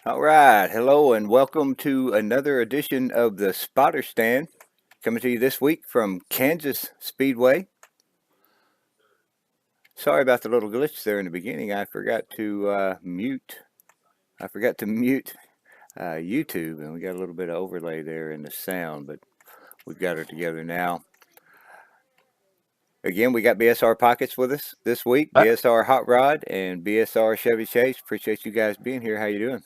All right. Hello and welcome to another edition of the Spotter Stand. Coming to you this week from Kansas Speedway. Sorry about the little glitch there in the beginning. I forgot to mute. I forgot to mute YouTube, and we got a little bit of overlay there in the sound, but we've got it together now. Again, we got BSR Pockets with us this week. Uh, BSR Hot Rod and BSR Chevy Chase. Appreciate you guys being here. How you doing?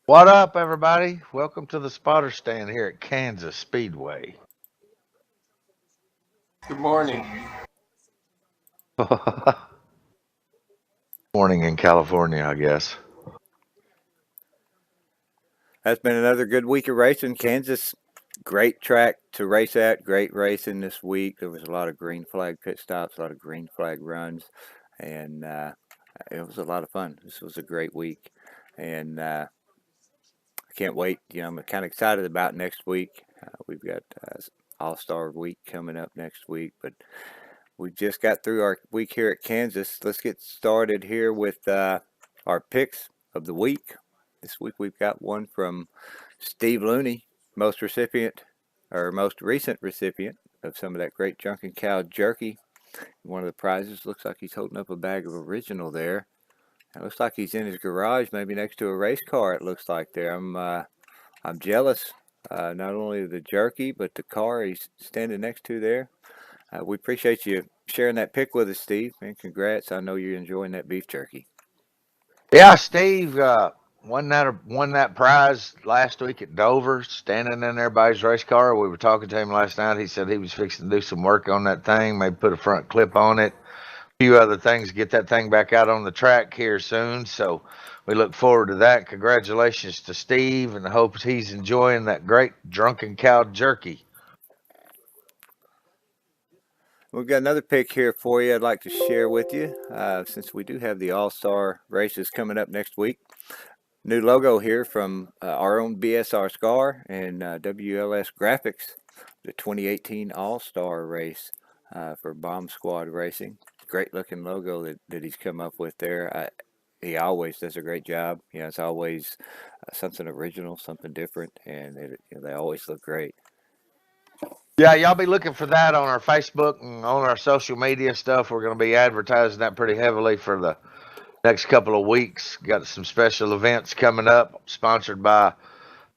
What up, everybody? Welcome to the spotter stand here at Kansas Speedway. Good morning. Morning in California, I guess. That's been another good week of racing. Kansas, great track to race at. Great racing this week. There was a lot of green flag pit stops, a lot of green flag runs, and it was a lot of fun. This was a great week, and I can't wait. I'm kind of excited about next week. We've got All Star Week coming up next week, but we just got through our week here at Kansas. Let's get started here with our picks of the week. This week we've got one from Steve Looney, most recent recipient of some of that great Drunken Cow jerky. One of the prizes looks like he's holding up a bag of original there. It looks like he's in his garage, maybe next to a race car. It looks like there. I'm jealous, not only of the jerky but the car he's standing next to there. We appreciate you sharing that pick with us, Steve, and congrats. I know you're enjoying that beef jerky. Yeah, Steve won that prize last week at Dover, standing in everybody's race car. We were talking to him last night. He said he was fixing to do some work on that thing, maybe put a front clip on it, a few other things, get that thing back out on the track here soon. So we look forward to that. Congratulations to Steve, and I hope he's enjoying that great Drunken Cow jerky. We've got another pick here for you I'd like to share with you since we do have the All-Star races coming up next week. New logo here from our own BSR Scar and WLS Graphics, the 2018 All-Star race for Bomb Squad Racing. Great looking logo that he's come up with there. He always does a great job. It's always something original, something different, and they always look great. Yeah, y'all be looking for that on our Facebook and on our social media stuff. We're going to be advertising that pretty heavily for the next couple of weeks. Got some special events coming up, sponsored by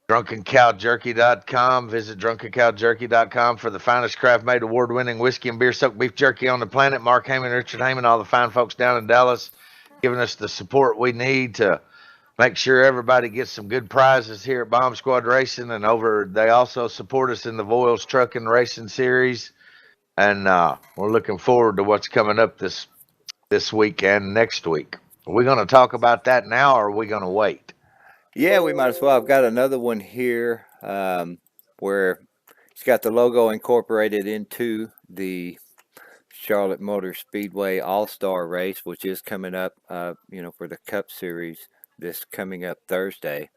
DrunkenCowJerky.com. Visit DrunkenCowJerky.com for the finest craft made award winning whiskey and beer soaked beef jerky on the planet. Mark Heyman, Richard Heyman, all the fine folks down in Dallas giving us the support we need to make sure everybody gets some good prizes here at Bomb Squad Racing. And they also support us in the Voiles Trucking Racing Series. And we're looking forward to what's coming up this week and next week. Are we going to talk about that now, or are we going to wait? Yeah, we might as well. I've got another one here where it's got the logo incorporated into the Charlotte Motor Speedway All-Star race, which is coming up, for the Cup Series this coming up Thursday.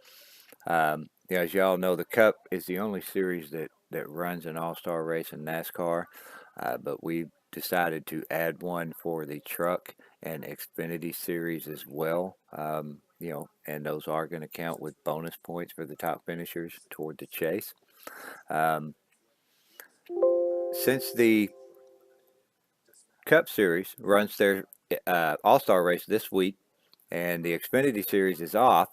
As y'all know, the Cup is the only series that runs an All-Star race in NASCAR, but we decided to add one for the Truck and Xfinity Series as well. And those are going to count with bonus points for the top finishers toward the chase. Um, since the Cup Series runs their All-Star race this week, and the Xfinity Series is off,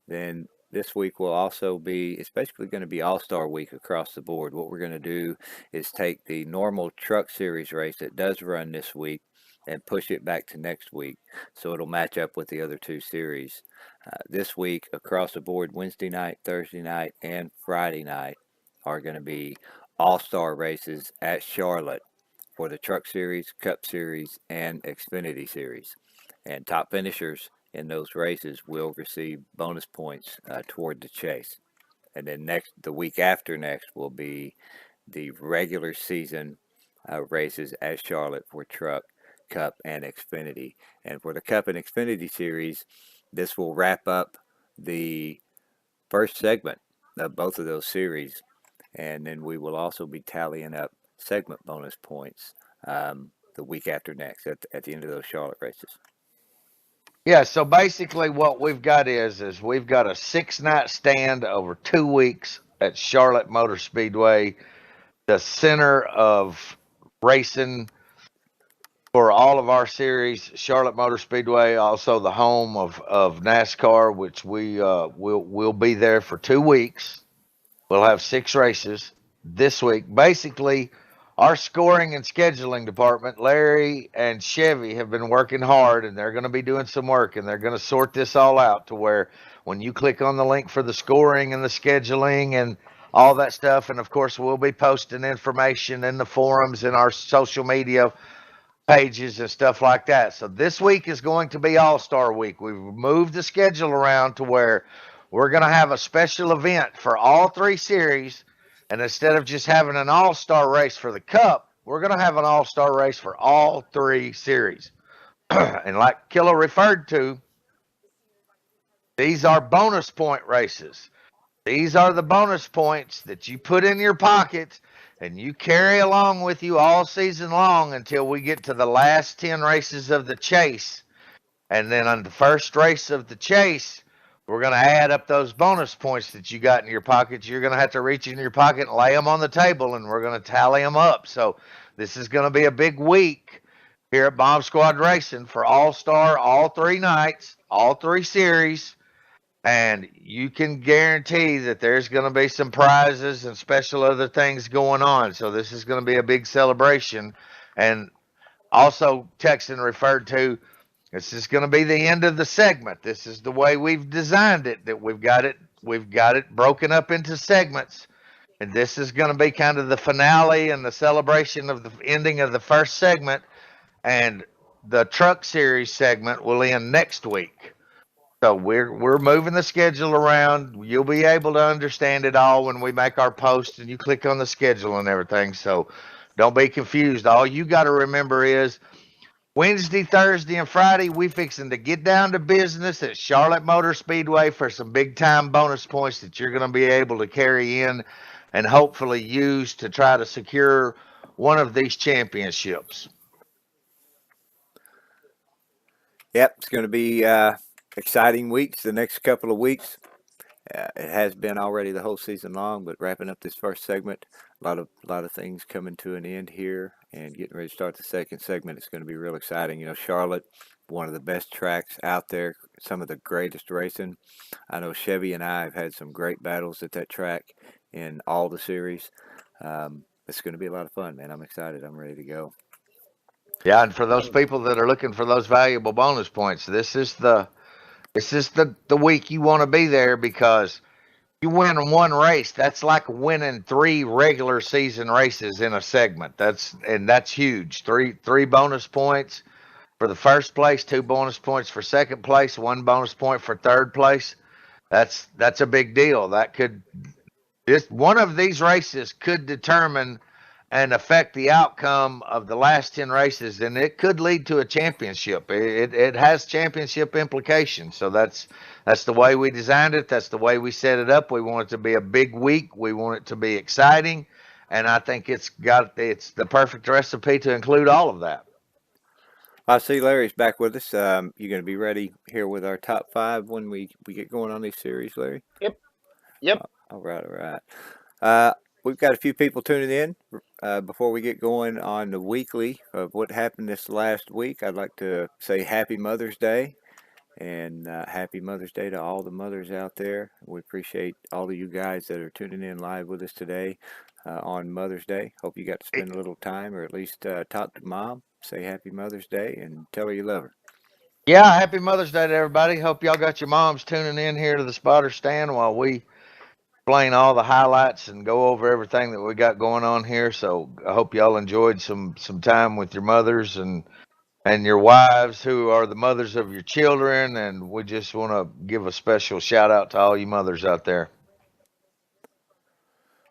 then this week will also it's basically going to be All-Star Week across the board. What we're going to do is take the normal Truck Series race that does run this week and push it back to next week, so it'll match up with the other two series. This week, across the board, Wednesday night, Thursday night, and Friday night are going to be All-Star races at Charlotte for the Truck Series, Cup Series, and Xfinity Series. And top finishers in those races will receive bonus points toward the chase. And then the week after next, will be the regular season races at Charlotte for Truck, Cup, and Xfinity. And for the Cup and Xfinity Series, this will wrap up the first segment of both of those series. And then we will also be tallying up segment bonus points the week after next at the end of those Charlotte races. Yeah, so basically what we've got is we've got a 6 night stand over 2 weeks at Charlotte Motor Speedway, the center of racing for all of our series. Charlotte Motor Speedway, also the home of NASCAR, which will be there for 2 weeks. We'll have 6 races this week. Basically, our scoring and scheduling department, Larry and Chevy, have been working hard, and they're going to be doing some work, and they're going to sort this all out to where when you click on the link for the scoring and the scheduling and all that stuff, and of course, we'll be posting information in the forums and our social media pages and stuff like that. So this week is going to be All Star Week. We've moved the schedule around to where we're going to have a special event for all 3 series. And instead of just having an All Star race for the Cup, we're going to have an All Star race for all 3 series. And like Killer referred to, these are bonus point races. These are the bonus points that you put in your pocket and you carry along with you all season long until we get to the last 10 races of the chase. And then on the first race of the chase, we're going to add up those bonus points that you got in your pockets. You're going to have to reach in your pocket and lay them on the table, and we're going to tally them up. So this is going to be a big week here at Bomb Squad Racing for All Star, all 3 nights, all 3 series. And you can guarantee that there's going to be some prizes and special other things going on. So this is going to be a big celebration. And also, Texan referred to, this is going to be the end of the segment. This is the way we've designed it. That we've got it broken up into segments, and this is going to be kind of the finale and the celebration of the ending of the first segment. And the Truck Series segment will end next week. So we're moving the schedule around. You'll be able to understand it all when we make our post and you click on the schedule and everything. So don't be confused. All you got to remember is Wednesday, Thursday, and Friday, we fixing to get down to business at Charlotte Motor Speedway for some big time bonus points that you're going to be able to carry in and hopefully use to try to secure one of these championships. Yep, it's going to be exciting weeks the next couple of weeks. It has been already the whole season long, but wrapping up this first segment, a lot of things coming to an end here, and getting ready to start the second segment. It's going to be real exciting. You know, Charlotte, one of the best tracks out there, some of the greatest racing. I know Chevy and I have had some great battles at that track in all the series. It's going to be a lot of fun, man. I'm excited. I'm ready to go. Yeah, and for those people that are looking for those valuable bonus points, this is the week you want to be there because you win one race, that's like winning 3 regular season races in a segment. That's huge. Three bonus points for the first place, 2 bonus points for second place, 1 bonus point for third place. That's a big deal. That could this one of these races could determine and affect the outcome of the last 10 races, and it could lead to a championship. It has championship implications. So that's the way we designed it. That's the way we set it up. We want it to be a big week. We want it to be exciting, and I think it's the perfect recipe to include all of that. I see Larry's back with us. You going to be ready here with our top five when we get going on these series, Larry? Yep. Yep. All right, all right. Uh, we've got a few people tuning in. Before we get going on the weekly of what happened this last week, I'd like to say Happy Mother's Day and Happy Mother's Day to all the mothers out there. We appreciate all of you guys that are tuning in live with us today on Mother's Day. Hope you got to spend a little time or at least talk to mom, say Happy Mother's Day, and tell her you love her. Yeah, happy Mother's Day to everybody. Hope y'all got your moms tuning in here to the spotter stand while we explain all the highlights and go over everything that we got going on here. So I hope y'all enjoyed some time with your mothers and your wives who are the mothers of your children. And we just want to give a special shout out to all you mothers out there.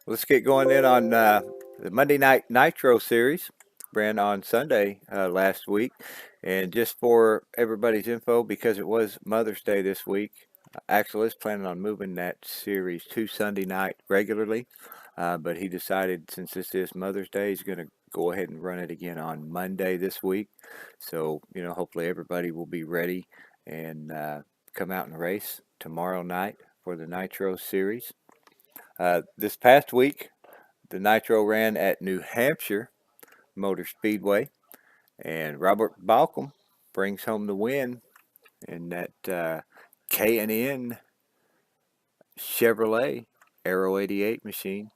Let's get going in on the Monday Night Nitro series, ran on Sunday last week. And just for everybody's info, because it was Mother's Day this week, Axel is planning on moving that series to Sunday night regularly. But he decided since this is Mother's Day, he's going to go ahead and run it again on Monday this week. So, you know, hopefully everybody will be ready and come out and race tomorrow night for the Nitro Series. This past week, the Nitro ran at New Hampshire Motor Speedway, and Robert Balcom brings home the win in that K&N Chevrolet Aero 88 machine.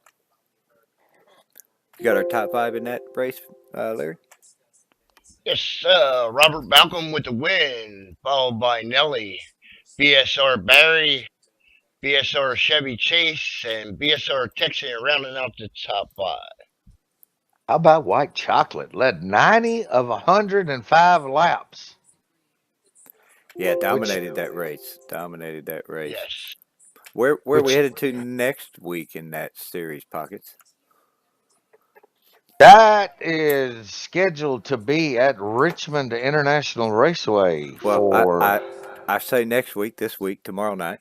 You got our top five in that race, Larry? Yes, Robert Balcom with the win, followed by Nelly, BSR Barry, BSR Chevy Chase, and BSR Texan rounding out the top five. How about White Chocolate? Led 90 of 105 laps. Yeah, Which dominated that race. Dominated that race. Yes. Where are we which headed to next week in that series, Pockets? that is scheduled to be at Richmond International Raceway Well, for I say next week, this week, tomorrow night.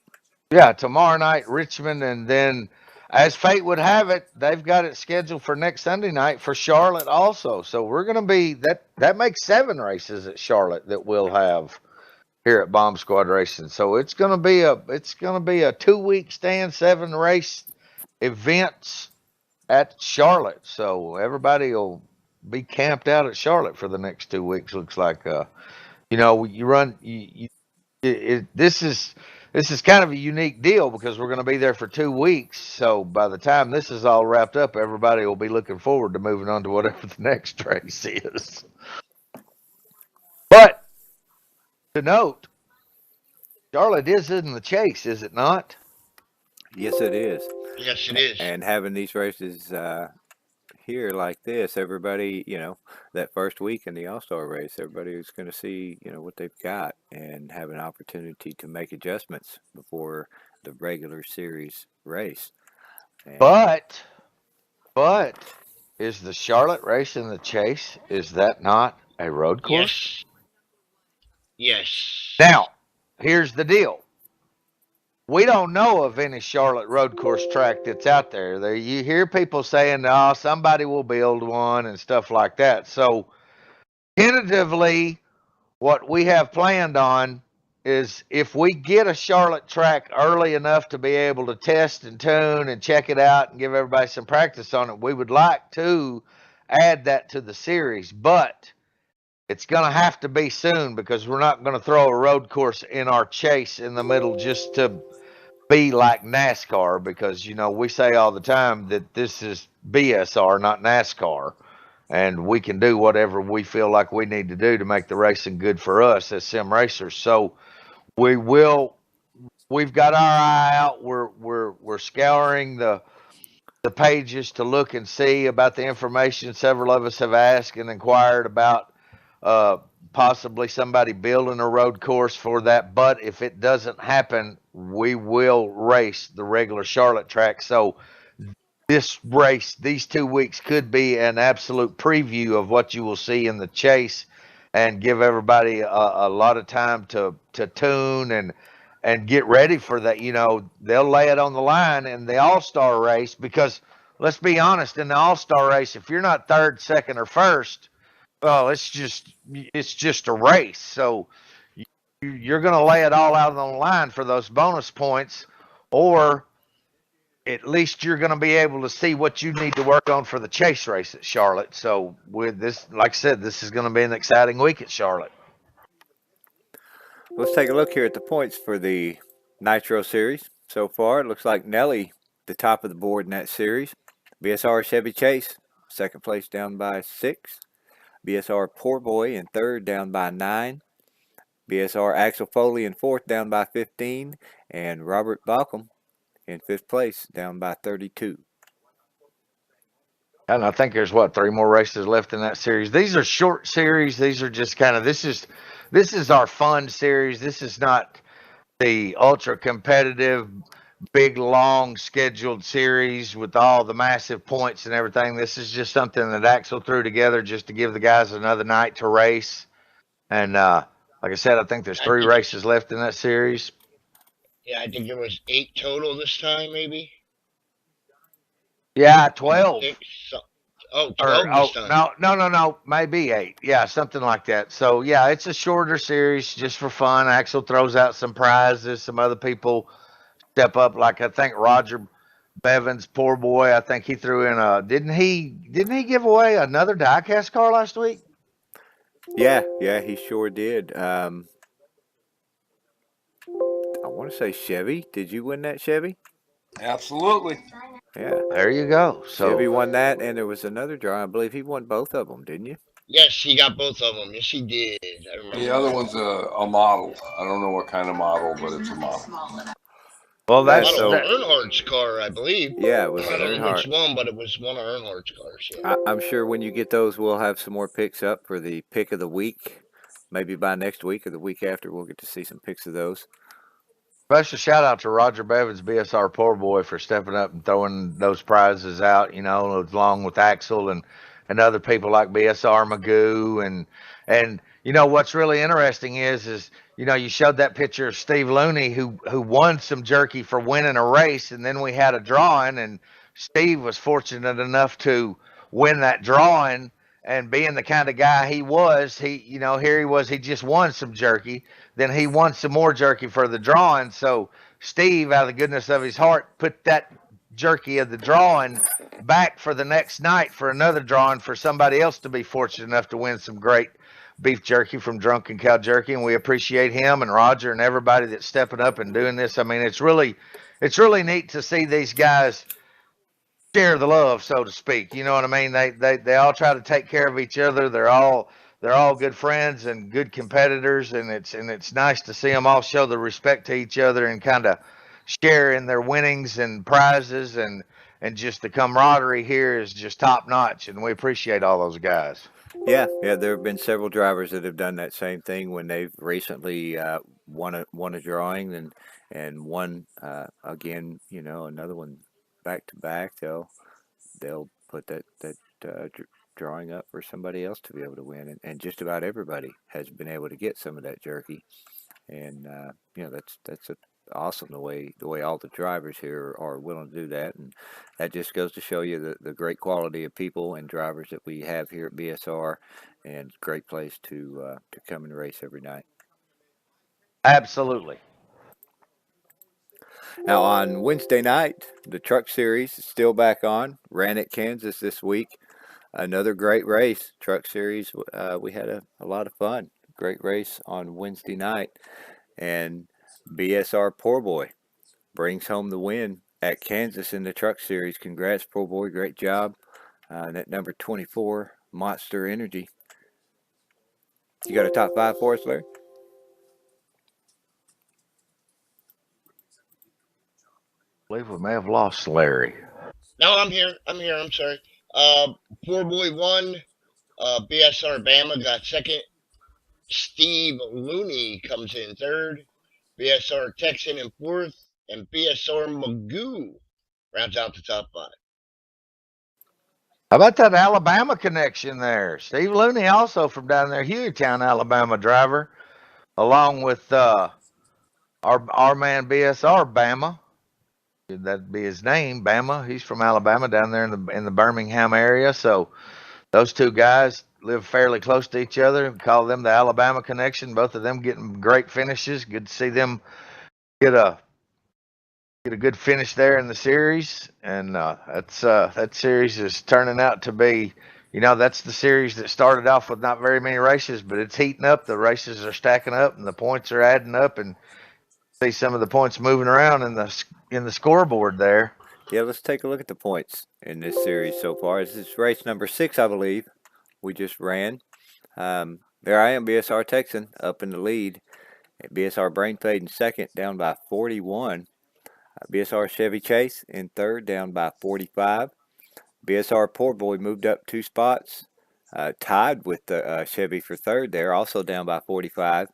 yeah, tomorrow night Richmond, and then as fate would have it, they've got it scheduled for next Sunday night for Charlotte also. So we're going to be that makes 7 races at Charlotte that we'll have here at Bomb Squad Racing. So it's going to be a 2-week stand, 7 race events at Charlotte. So everybody will be camped out at Charlotte for the next 2 weeks. Looks like you run this is kind of a unique deal because we're going to be there for 2 weeks. So by the time this is all wrapped up, everybody will be looking forward to moving on to whatever the next race is. But to note, Charlotte is in the chase, is it not? Yes, it is. Yes, it is. And having these races here like this, everybody, that first week in the All Star race, everybody is going to see, what they've got and have an opportunity to make adjustments before the regular series race. And But is the Charlotte race in the chase? Is that not a road course? Yes. Yes. Now, here's the deal. We don't know of any Charlotte road course track that's out there. You hear people saying, "Oh, somebody will build one" and stuff like that. So, tentatively, what we have planned on is if we get a Charlotte track early enough to be able to test and tune and check it out and give everybody some practice on it, we would like to add that to the series. But it's going to have to be soon because we're not going to throw a road course in our chase in the middle just to be like NASCAR because, we say all the time that this is BSR, not NASCAR. And we can do whatever we feel like we need to do to make the racing good for us as sim racers. So we've got our eye out. We're scouring the pages to look and see about the information. Several of us have asked and inquired about possibly somebody building a road course for that. But if it doesn't happen, we will race the regular Charlotte track. So this race, these 2 weeks could be an absolute preview of what you will see in the chase and give everybody a lot of time to tune and get ready for that. They'll lay it on the line in the All-Star race because let's be honest, in the All-Star race, if you're not third, second, or first, well, it's just a race. So you're going to lay it all out on the line for those bonus points, or at least you're going to be able to see what you need to work on for the chase race at Charlotte. So with this, like I said, this is going to be an exciting week at Charlotte. let's take a look here at the points for the Nitro Series. So far, it looks like Nelly, the top of the board in that series. BSR Chevy Chase, second place down by 6. BSR Poor Boy in third down by 9. BSR Axel Foley in fourth down by 15. And Robert Balcom in fifth place down by 32. And I think there's 3 more races left in that series. These are short series. These are just kind of this is our fun series. This is not the ultra competitive, big long scheduled series with all the massive points and everything. This is just something that Axel threw together just to give the guys another night to race. And like I said, I think there's 3 races left in that series. Yeah, I think there was 8 total this time, maybe. Yeah, 12. Oh, Or 12 this oh time. no, maybe 8. Yeah, something like that. So yeah, it's a shorter series just for fun. Axel throws out some prizes. Some other people step up, like I think Roger Bevins, poor boy. I think he threw in a didn't he give away another diecast car last week? Yeah, he sure did. I want to say Chevy. Did you win that, Chevy? Absolutely. Yeah, There you go. Chevy So won that, and there was another draw. I believe he won both of them, didn't you? Yes, he got both of them. Yes, he did. I The remember other that. one's a model. I don't know what kind of model, but it's a model. well Yeah. Model So Earnhart's car, I believe. yeah, it was I an don't know which Earnhardt. one, but it was one of Earnhardt's cars. Yeah. I'm sure when you get those, we'll have some more picks up for the pick of the week. Maybe by next week or the week after, we'll get to see some pics of those. special shout out to Roger Bevins, BSR poor boy, for stepping up and throwing those prizes out. Along with Axel and other people like BSR Magoo and what's really interesting is you showed that picture of Steve Looney who won some jerky for winning a race, and then we had a drawing, and Steve was fortunate enough to win that drawing. And being the kind of guy he was, here he was, he just won some jerky, then he won some more jerky for the drawing. So Steve, out of the goodness of his heart, put that jerky of the drawing back for the next night for another drawing for somebody else to be fortunate enough to win some great beef jerky from Drunken Cow Jerky. And we appreciate him and Roger and everybody that's stepping up and doing this. I mean, it's really neat to see these guys share the love, so to speak. You know what I mean? They all try to take care of each other. They're all good friends and good competitors, and it's nice to see them all show the respect to each other and kind of share in their winnings and prizes, and just the camaraderie here is just top notch, and we appreciate all those guys. Yeah. There have been several drivers that have done that same thing when they've recently won a drawing and won again. Another one back to back. They'll put that drawing up for somebody else to be able to win, and just about everybody has been able to get some of that jerky. And that's awesome the way all the drivers here are willing to do that, and that just goes to show you the great quality of people and drivers that we have here at BSR, and great place to come and race every night. Absolutely. Now on Wednesday night, the Truck Series is still back on. Ran at Kansas this week. Another great race. Truck Series. We had a lot of fun. Great race on Wednesday night, and BSR Poor Boy brings home the win at Kansas in the Truck Series. Congrats, Poor Boy. Great job. That number 24, Monster Energy. You got a top 5 for us, Larry? I believe we may have lost Larry. No, I'm here. I'm here. I'm sorry. Poor boy won. BSR Bama got second. Steve Looney comes in third. BSR Texan in fourth, and BSR Magoo rounds out the top five. How about that Alabama connection there? Steve Looney, also from down there, Hueytown, Alabama driver, along with our man BSR Bama. That'd be his name, Bama. He's from Alabama, down there in the Birmingham area. So those two guys live fairly close to each other. We call them the Alabama connection. Both of them getting great finishes. Good to see them get a good finish there in the series, and that series is turning out to be, that's the series that started off with not very many races, but it's heating up. The races are stacking up, and the points are adding up, and see some of the points moving around in the scoreboard there. Yeah, let's take a look at the points in this series so far. This is race number 6, I believe. We just ran. There I am, BSR Texan, up in the lead. BSR Brain Fade in second, down by 41. BSR Chevy Chase in third, down by 45. BSR Poor Boy moved up 2 spots, tied with the Chevy for third there, also down by 45.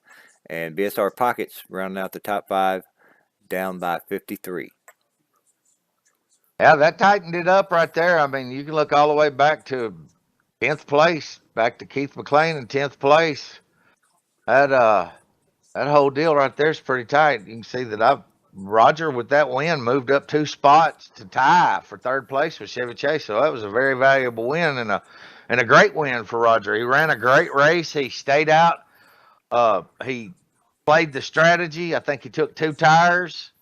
And BSR Pockets rounding out the top 5, down by 53. Yeah, that tightened it up right there. I mean, you can look all the way back to 10th place, back to Keith McLean in 10th place. That whole deal right there is pretty tight. You can see that Roger, with that win, moved up 2 spots to tie for third place with Chevy Chase. So that was a very valuable win and a great win for Roger. He ran a great race. He stayed out. He played the strategy. I think he took 2 tires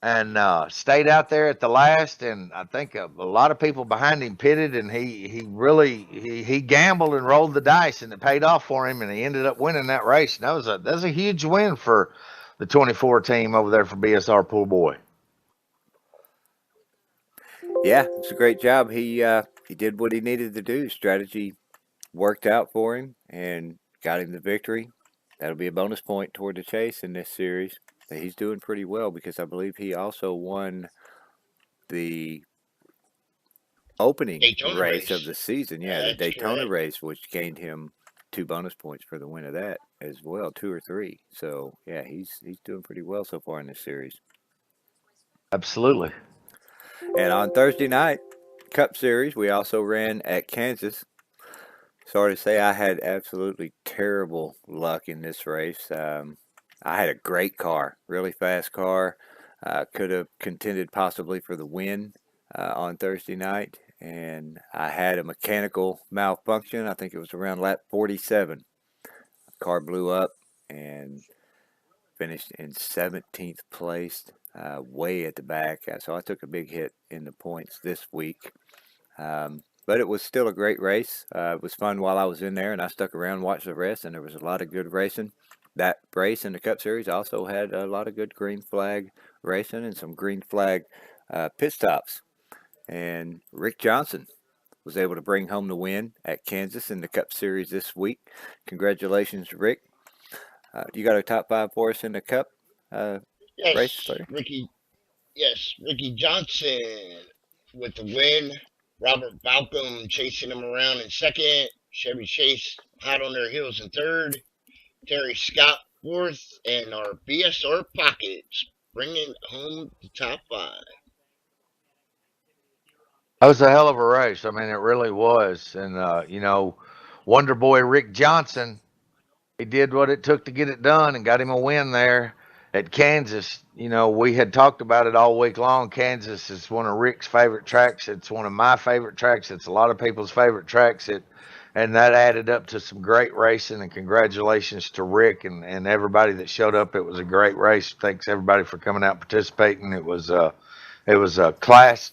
and stayed out there at the last. And I think a lot of people behind him pitted, and he really he gambled and rolled the dice, and it paid off for him, and he ended up winning that race. And that was a huge win for the 24 team over there for BSR Pool Boy. Yeah, it's a great job. He did what he needed to do. Strategy worked out for him and got him the victory. That'll be a bonus point toward the chase in this series. He's doing pretty well because I believe he also won the opening Daytona race of race. the season. Yeah, the That's Daytona correct. race, which gained him 2 bonus points for the win of that as well, 2 or 3. So yeah, he's doing pretty well so far in this series. Absolutely. And on Thursday night, Cup Series, we also ran at Kansas. Sorry to say, I had absolutely terrible luck in this race. I had a great car, really fast car. Could have contended possibly for the win on Thursday night, and I had a mechanical malfunction. I think it was around lap 47. The car blew up and finished in 17th place, way at the back. So I took a big hit in the points this week. But it was still a great race. It was fun while I was in there, and I stuck around and watched the rest, and there was a lot of good racing. That race in the Cup Series also had a lot of good green flag racing and some green flag pit stops. And Rick Johnson was able to bring home the win at Kansas in the Cup Series this week. Congratulations, Rick. You got a top 5 for us in the Cup race, Yes, Slater? Ricky Johnson with the win. Robert Balcom chasing him around in second. Chevy Chase hot on their heels in third. Terry Scott fourth, and our BSR Pockets bringing home the top 5. That was a hell of a race. I mean, it really was. And, Wonder Boy Rick Johnson, he did what it took to get it done and got him a win there at Kansas. We had talked about it all week long. Kansas is one of Rick's favorite tracks. It's one of my favorite tracks. It's a lot of people's favorite tracks. And that added up to some great racing. And congratulations to Rick and everybody that showed up. It was a great race. Thanks everybody for coming out and participating. It was a class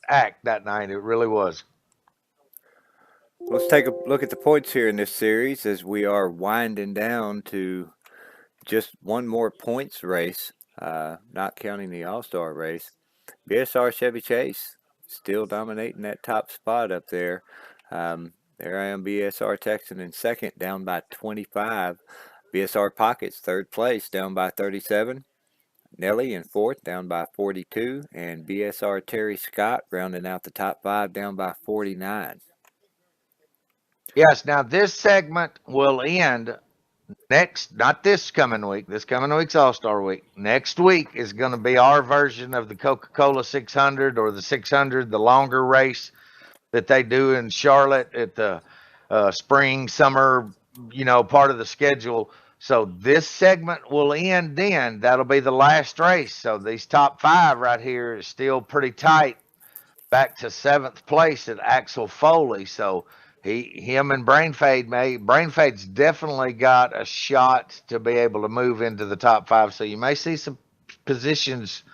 act that night. It really was. Let's take a look at the points here in this series as we are winding down to just one more points race, not counting the All-Star race. BSR Chevy Chase still dominating that top spot up there. There I am, BSR Texan in second, down by 25. BSR Pockets, third place, down by 37. Nelly in fourth, down by 42. And BSR Terry Scott rounding out the top 5, down by 49. Yes, now this segment will end not this coming week. This coming week's All-Star Week. Next week is going to be our version of the Coca-Cola 600 or the 600, the longer race that they do in Charlotte at the spring, summer, part of the schedule. So this segment will end then. That'll be the last race. So these top 5 right here is still pretty tight. Back to 7th place at Axel Foley. So him and Brainfade's definitely got a shot to be able to move into the top 5. So you may see some positions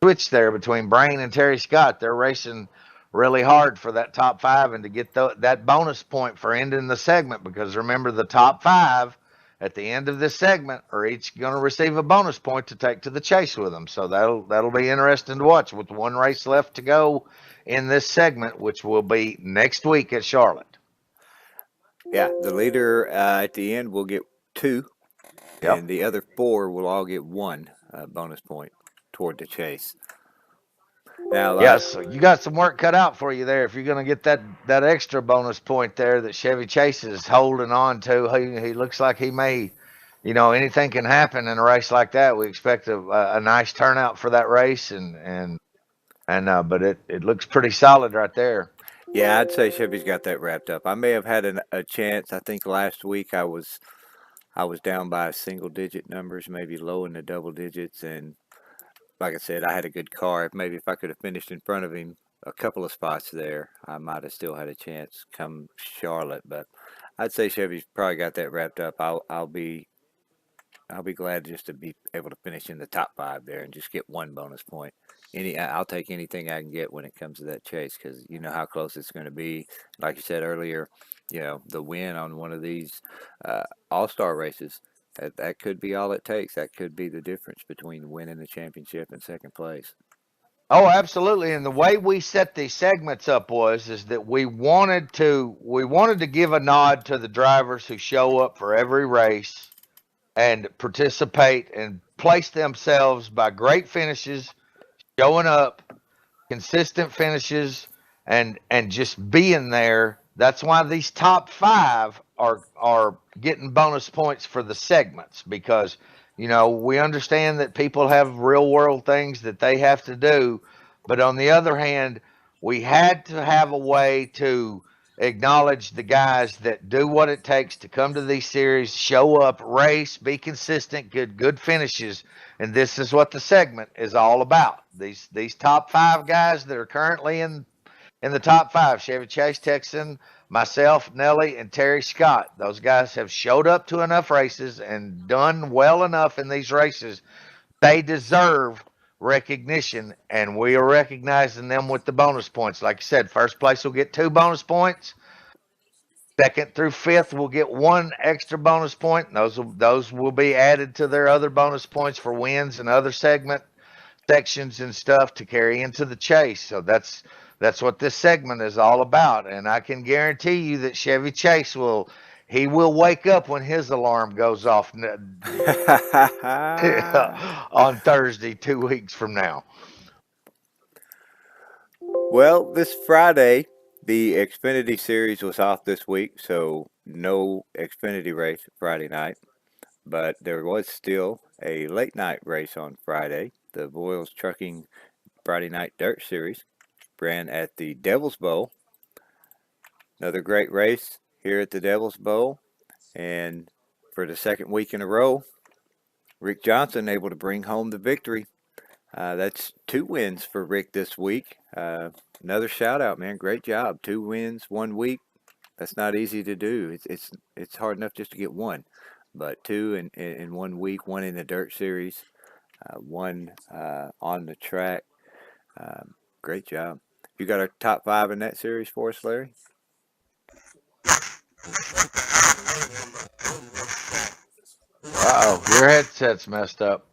switch there between Brain and Terry Scott. They're racing really hard for that top 5 and to get that bonus point for ending the segment, because remember, the top 5 at the end of this segment are each going to receive a bonus point to take to the chase with them. So that'll be interesting to watch with one race left to go in this segment, which will be next week at Charlotte. Yeah, the leader at the end will get 2, Yep. and the other 4 will all get 1 bonus point toward the chase. Now, yes, you got some work cut out for you there if you're going to get that extra bonus point there that Chevy Chase is holding on to. He looks like he may, anything can happen in a race like that. We expect a nice turnout for that race, but it looks pretty solid right there. Yeah, I'd say Chevy's got that wrapped up. I may have had a chance. I think last week I was down by single digit numbers, maybe low in the double digits, and like I said, I had a good car. Maybe if I could have finished in front of him a couple of spots there, I might have still had a chance come Charlotte. But I'd say Chevy's probably got that wrapped up. I'll be glad just to be able to finish in the top five there and just get one bonus point. I'll take anything I can get when it comes to that chase because you know how close it's going to be. Like you said earlier, you know the win on one of these all-star races that could be all it takes. That could be the difference between winning the championship and second place. Oh, absolutely. And the way we set these segments up is that we wanted to give a nod to the drivers who show up for every race and participate and place themselves by great finishes, showing up, consistent finishes, and just being there. That's why these top five are getting bonus points for the segments because we understand that people have real world things that they have to do, but on the other hand, we had to have a way to acknowledge the guys that do what it takes to come to these series, show up, race, be consistent, good finishes, and this is what the segment is all about. These top five guys that are currently in the top five: Chevy Chase, Texan, myself, Nelly, and Terry Scott. Those guys have showed up to enough races and done well enough in these races. They deserve recognition, and we are recognizing them with the bonus points. Like I said, first place will get 2 bonus points. Second through fifth will get one extra bonus point. And those will be added to their other bonus points for wins and other sections and stuff to carry into the chase. So that's what this segment is all about. And I can guarantee you that Chevy Chase will wake up when his alarm goes off on Thursday 2 weeks from now. Well, this Friday, the Xfinity Series was off this week, so no Xfinity race Friday night. But there was still a late night race on Friday. The Boyles Trucking Friday Night Dirt Series ran at the Devil's Bowl. Another great race here at the Devil's Bowl. And for the second week in a row, Rick Johnson able to bring home the victory. That's 2 wins for Rick this week. Another shout out, man. Great job. 2 wins, 1 week. That's not easy to do. It's hard enough just to get one, but two in 1 week. One in the dirt series, one on the track. Great job. You got our top five in that series for us, Larry? Uh oh, your headset's messed up.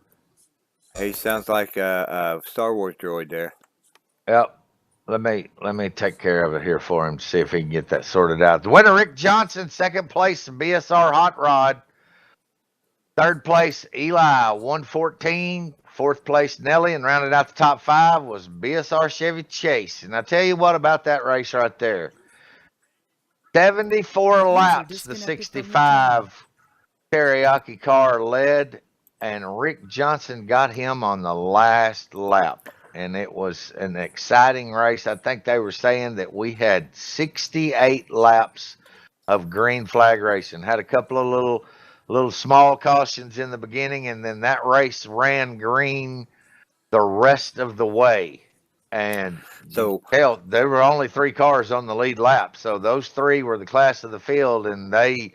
Hey, sounds like a Star Wars droid there. Yep. Let me take care of it here for him to see if he can get that sorted out. The winner, Rick Johnson, second place, BSR Hot Rod. Third place, Eli, 114. Fourth place, Nelly, and rounded out the top five was BSR Chevy Chase. And I tell you what about that race right there. 74 laps, the 65 Teriyaki car led, and Rick Johnson got him on the last lap. And it was an exciting race. I think they were saying that we had 68 laps of green flag racing. Had a couple of little small cautions in the beginning, and then that race ran green the rest of the way. And So, hell, there were only 3 cars on the lead lap, so those 3 were the class of the field, and they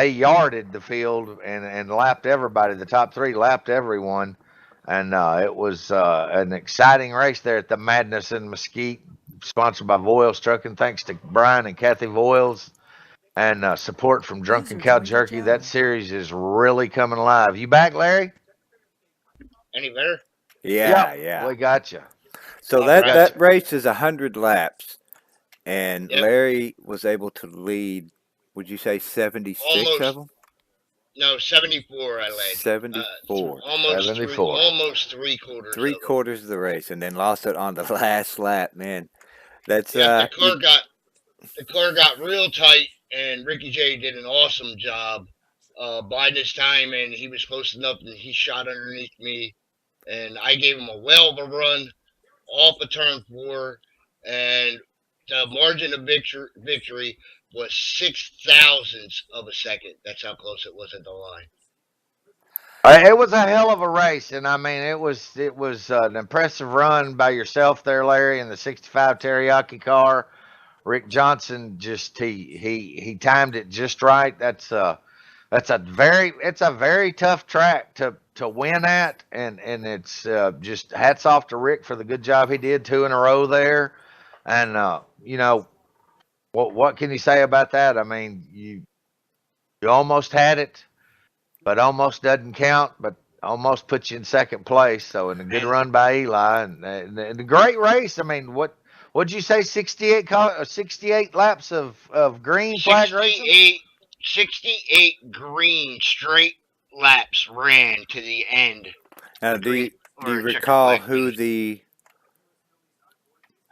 yarded the field and lapped everybody. The top 3 lapped everyone, and it was an exciting race there at the Madness in Mesquite, sponsored by Voiles Trucking. Thanks to Brian and Kathy Voiles and support from Drunken Cow Jerky. That series is really coming alive. You back, Larry? Any better? yeah, Yep, yeah. we got you. So All that right. that race is 100 laps, and Yep. Larry was able to lead. Would you say 76 of Almost. them? No, 74 I led. 74. Almost 3 quarters Three of them. quarters of the race, and then lost it on the last lap. Man, that's Yep, the car got real tight, and Ricky J did an awesome job biding his time, and he was close enough, and he shot underneath me, and I gave him a well of a run off of turn 4, and the margin of victory was 6 thousandths of a second. That's how close it was at the line. It was a hell of a race, and I mean it was an impressive run by yourself there, Larry, in the '65 Teriyaki car. Rick Johnson just he timed it just right. That's a very tough track to win at, and it's just hats off to Rick for the good job he did 2 in a row there. And what can you say about that? I mean, you almost had it, but almost doesn't count. But almost puts you in second place. So, in a good And run by Eli, and a great race. I mean, what'd you say? 68 laps of green flag racing. 68, 68 green straight laps ran to the end. Now, The green do you or checkered recall flag finish.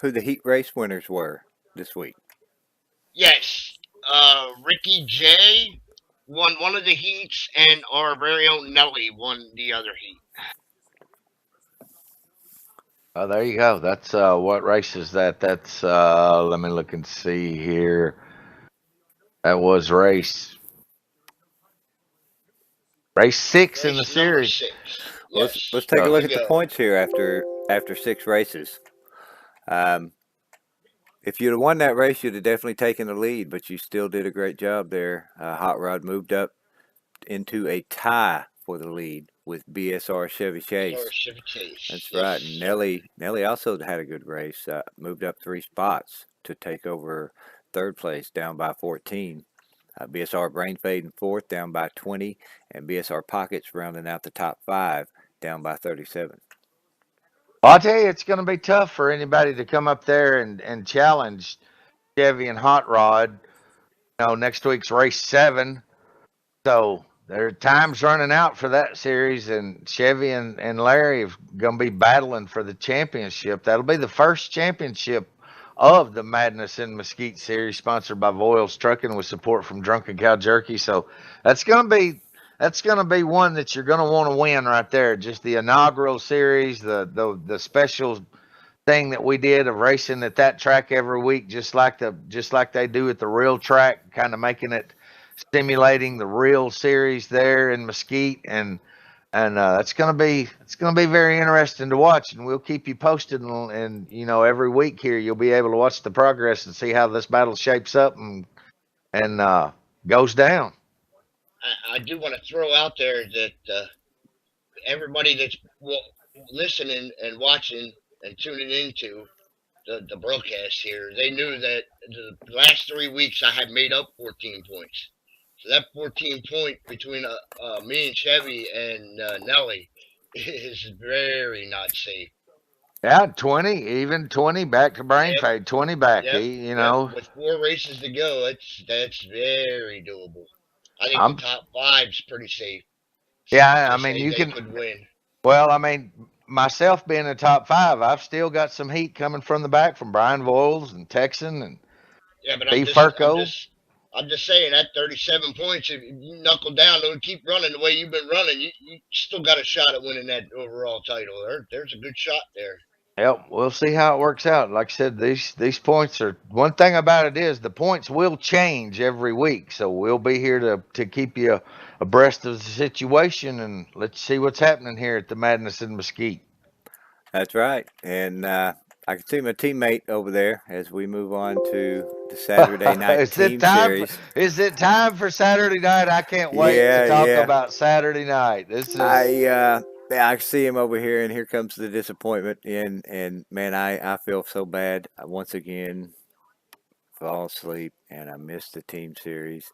who the heat race winners were this week? Yes, Ricky J won one of the heats, and our very own Nelly won the other heat. Oh, there you go. That's what race is that? That's let me look and see here. That was race 6 in the Race number series. 6. Well, Yes, let's take a here So, look we at the go. points here after 6 races. Um, if you'd have won that race, you'd have definitely taken the lead, but you still did a great job there. Hot Rod moved up into a tie for the lead with BSR Chevy Sorry, Chase. Chevy Chase. That's right. Yes, And sir. Nelly also had a good race. Moved up 3 spots to take over third place, down by 14. BSR Brain Fade in fourth, down by 20, and BSR Pockets rounding out the top 5, down by 37. I'll tell you, it's going to be tough for anybody to come up there and challenge Chevy and Hot Rod. Next week's race 7. So their time's running out for that series, and Chevy and Larry are going to be battling for the championship. That'll be the first championship of the Madness in Mesquite series, sponsored by Voiles Trucking with support from Drunken Cow Jerky. So that's going to be one that you're going to want to win right there. Just the inaugural series, the special thing that we did of racing at that track every week, just like they do at the real track, kind of making it stimulating the real series there in Mesquite, and it's gonna be very interesting to watch, and we'll keep you posted, and every week here you'll be able to watch the progress and see how this battle shapes up and goes down. I do want to throw out there that everybody that's listening and watching and tuning into the broadcast here, they knew that the last 3 weeks I had made up 14 points. So that 14 point between me and Chevy and Nelly is very not safe. Yeah, 20, even 20 back to brain Yep, fade, 20 back. yep, yep. You know, With 4 races to go, that's very doable. I think the I'm top five's pretty safe. yeah. I Just mean, you anything can. could win. Well, I mean, myself being in the top 5, I've still got some heat coming from the back from Brian Voiles and Texan and Yeah, but Steve Furco. I'm just saying that 37 points. If you knuckle down and keep running the way you've been running, you still got a shot at winning that overall title. There's a good shot there. Yep, we'll see how it works out. Like I said, these points are one thing about it is the points will change every week. So we'll be here to keep you abreast of the situation, and let's see what's happening here at the Madness in Mesquite. That's right. And I can see my teammate over there as we move on to the Saturday night is it team time for series. is it time for Saturday night? I can't wait to Yeah, talk yeah. about Saturday night. This is Yeah, I see him over here, and here comes the disappointment. And man, I feel so bad. I once again fall asleep, and I missed the team series.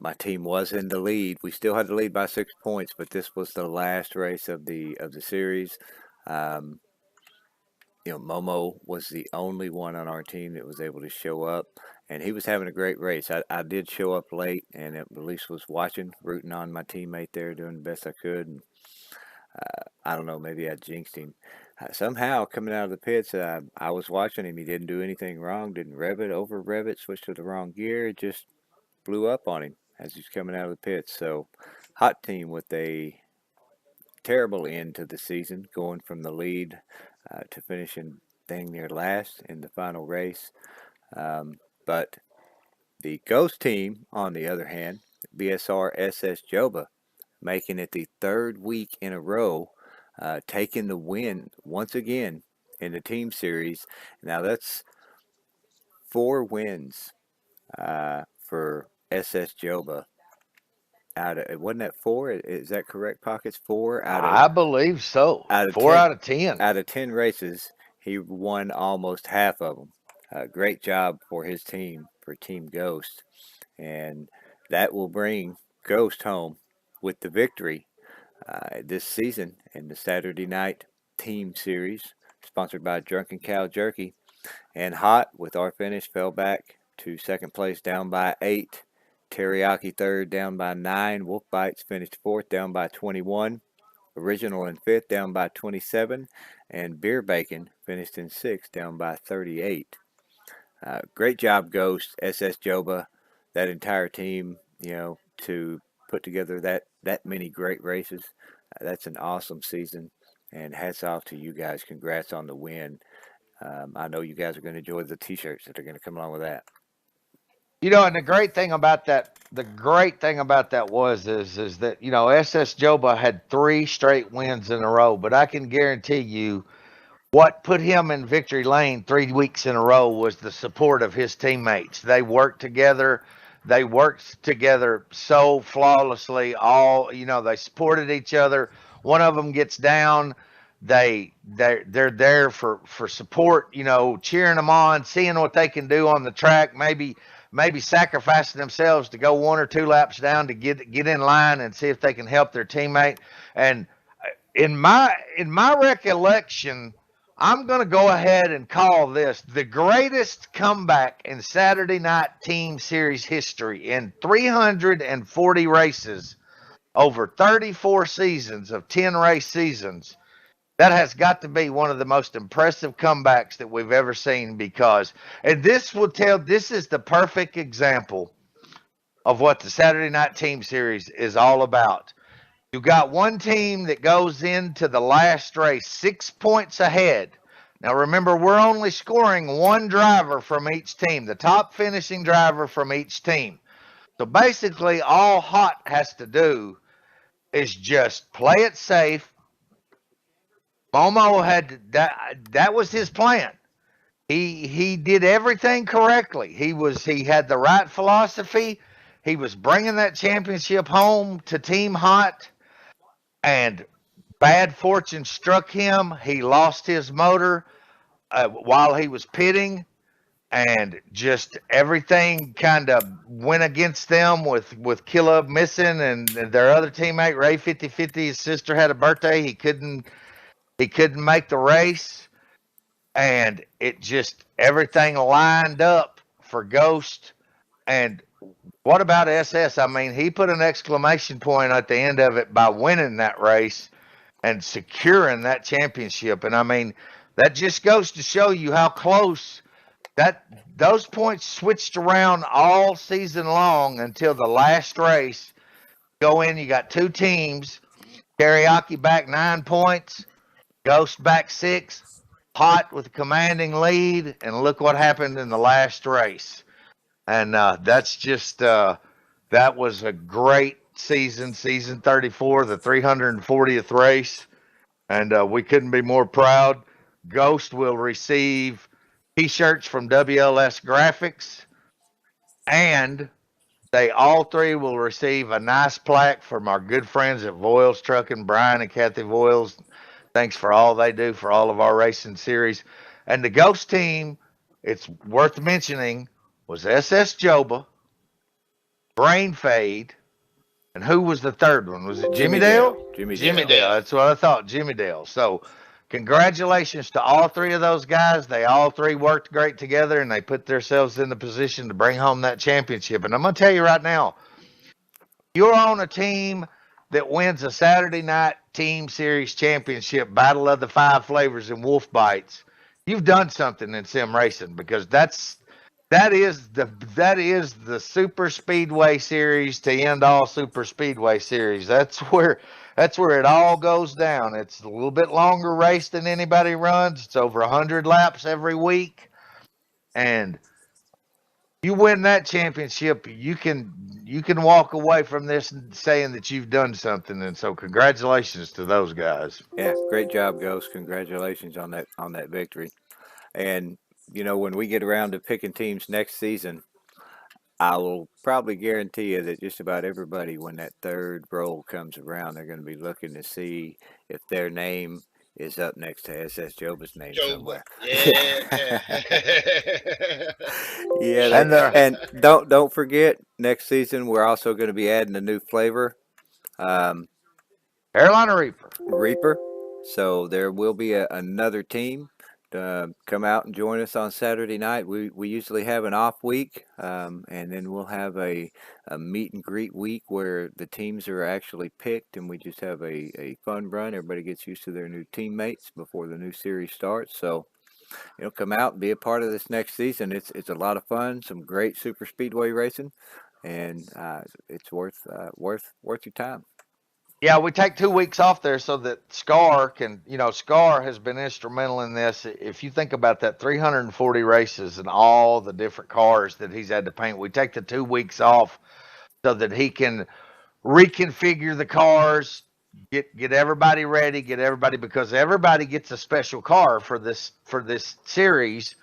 My team was in the lead. We still had the lead by 6 points, but this was the last race of the series. Um, Momo was the only one on our team that was able to show up, and he was having a great race. I did show up late, and at least was watching, rooting on my teammate there, doing the best I could. And I don't know, maybe I jinxed him. Somehow, coming out of the pits, I was watching him. He didn't do anything wrong, didn't rev it, over rev it, switched to the wrong gear. It just blew up on him as he's coming out of the pits. So, hot team with a terrible end to the season, going from the lead to finishing dang near last in the final race. But the Ghost team, on the other hand, BSR SS Joba, making it the third week in a row, taking the win once again in the team series. Now that's 4 wins for SS Joba. Out of wasn't that 4? Is that correct? Pockets 4 I believe so. out of 4 10 out of 10. out of 10 races. He won almost half of them. Great job for his team, for Team Ghost, and that will bring Ghost home with the victory this season in the Saturday Night Team Series, sponsored by Drunken Cow Jerky. And Hot, with our finish, fell back to second place, down by 8. Teriyaki third, down by 9. Wolf Bites finished fourth, down by 21. Original in fifth, down by 27. And Beer Bacon finished in sixth, down by 38. Great job, Ghost, SS Joba, that entire team, to put together that many great races. That's an awesome season, and hats off to you guys. Congrats on the win. I know you guys are going to enjoy the T-shirts that are going to come along with that. And the great thing about that, is that SS Joba had 3 straight wins in a row, but I can guarantee you, what put him in victory lane 3 weeks in a row was the support of his teammates. They worked together. They worked together so flawlessly. They supported each other. One of them gets down, they're there for support. Cheering them on, seeing what they can do on the track. Maybe sacrificing themselves to go 1 or 2 laps down to get in line and see if they can help their teammate. And in my recollection, I'm going to go ahead and call this the greatest comeback in Saturday Night Team Series history. In 340 races over 34 seasons of 10 race seasons, that has got to be one of the most impressive comebacks that we've ever seen, and this is the perfect example of what the Saturday Night Team Series is all about. You got one team that goes into the last race 6 points ahead. Now remember, we're only scoring 1 driver from each team, the top finishing driver from each team. So basically all Hot has to do is just play it safe. Momo that was his plan. He did everything correctly. He had the right philosophy. He was bringing that championship home to Team Hot, and bad fortune struck him. He lost his motor while he was pitting, and just everything kind of went against them with Killa missing and their other teammate Ray 5050. His sister had a birthday. He couldn't make the race, and it just everything lined up for Ghost. And what about SS? I mean, he put an exclamation point at the end of it by winning that race and securing that championship. And I mean, that just goes to show you how close those points switched around all season long until the last race. Go in, you got 2 teams. Teriyaki back 9 points, Ghost back 6, Hot with a commanding lead, and look what happened in the last race. And that's just that was a great season 34, the 340th race, and we couldn't be more proud. Ghost will receive T-shirts from WLS Graphics, and they all 3 will receive a nice plaque from our good friends at Voiles Trucking, Brian and Kathy Voiles. Thanks for all they do for all of our racing series. And the Ghost team, it's worth mentioning, was SS Joba, Brain Fade, and who was the third one? Was it Jimmy Dale? Jimmy Dale. That's what I thought, Jimmy Dale. So congratulations to all 3 of those guys. They all 3 worked great together, and they put themselves in the position to bring home that championship. And I'm going to tell you right now, you're on a team that wins a Saturday Night Team Series championship, Battle of the 5 Flavors and Wolf Bites. You've done something in sim racing, because that is the Super Speedway Series to end all Super Speedway Series. That's where it all goes down. It's a little bit longer race than anybody runs. It's over 100 laps every week, and You win that championship, you can walk away from this saying that you've done something. And so, congratulations to those guys. Yeah, great job, Ghost. Congratulations on that victory. And when we get around to picking teams next season, I will probably guarantee you that just about everybody, when that third roll comes around, they're going to be looking to see if their name is up next to SS Joba's name Joe, somewhere. yeah. Yeah, And the and don't forget, next season we're also going to be adding a new flavor, um, Carolina Reaper. Reaper. So there will be another team come out and join us on Saturday night. We usually have an off week, and then we'll have a meet and greet week where the teams are actually picked, and we just have a fun run. Everybody gets used to their new teammates before the new series starts. So come out and be a part of this next season. It's a lot of fun, some great super speedway racing, and it's worth your time. Yeah, we take 2 weeks off there so that Scar can, Scar has been instrumental in this. If you think about that, 340 races and all the different cars that he's had to paint, we take the 2 weeks off so that he can reconfigure the cars, get everybody ready, get everybody, because everybody gets a special car for this series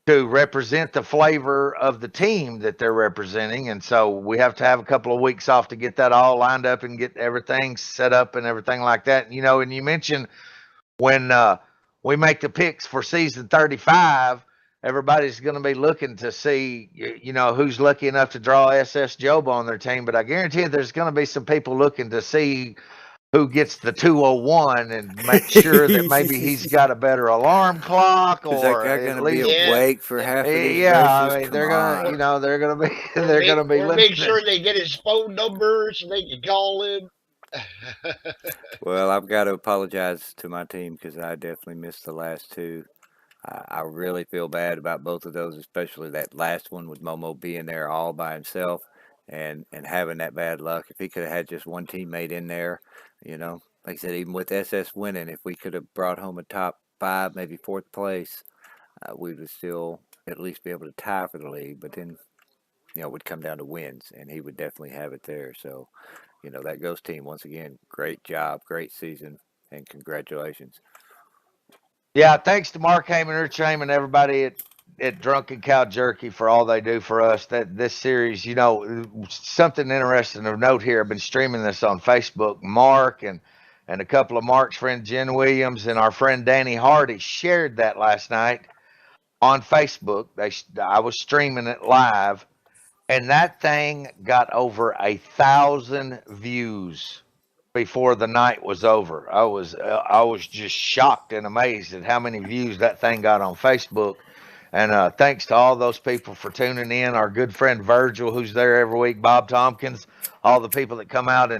to represent the flavor of the team that they're representing. And so we have to have a couple of weeks off to get that all lined up and get everything set up and everything like that. And you mentioned when we make the picks for season 35, everybody's going to be looking to see, who's lucky enough to draw SS Job on their team. But I guarantee you there's going to be some people looking to see who gets the 201 and make sure that maybe he's got a better alarm clock, Is that or guy at going to be least, Yeah. awake for half of these yeah, races? I mean, Come they're gonna, on. they're gonna be, Or they're make, gonna be or make listening. sure they get his phone number so they can call him. Well, I've got to apologize to my team because I definitely missed the last two. I really feel bad about both of those, especially that last one with Momo being there all by himself and having that bad luck. If he could have had just one teammate in there, like I said, even with SS winning, if we could have brought home a top five, maybe fourth place, we would still at least be able to tie for the league. But then, it would come down to wins, and he would definitely have it there. So, that Ghost team, once again, great job, great season, and congratulations. Yeah, thanks to Mark Heyman, Rich Heyman, everybody at Drunken Cow Jerky for all they do for us. That this series, something interesting of note here. I've been streaming this on Facebook. Mark and a couple of Mark's friend Jen Williams and our friend Danny Hardy shared that last night on Facebook. I was streaming it live, and that thing got over 1,000 views before the night was over. I was just shocked and amazed at how many views that thing got on Facebook. And thanks to all those people for tuning in. Our good friend Virgil, who's there every week, Bob Tompkins, all the people that come out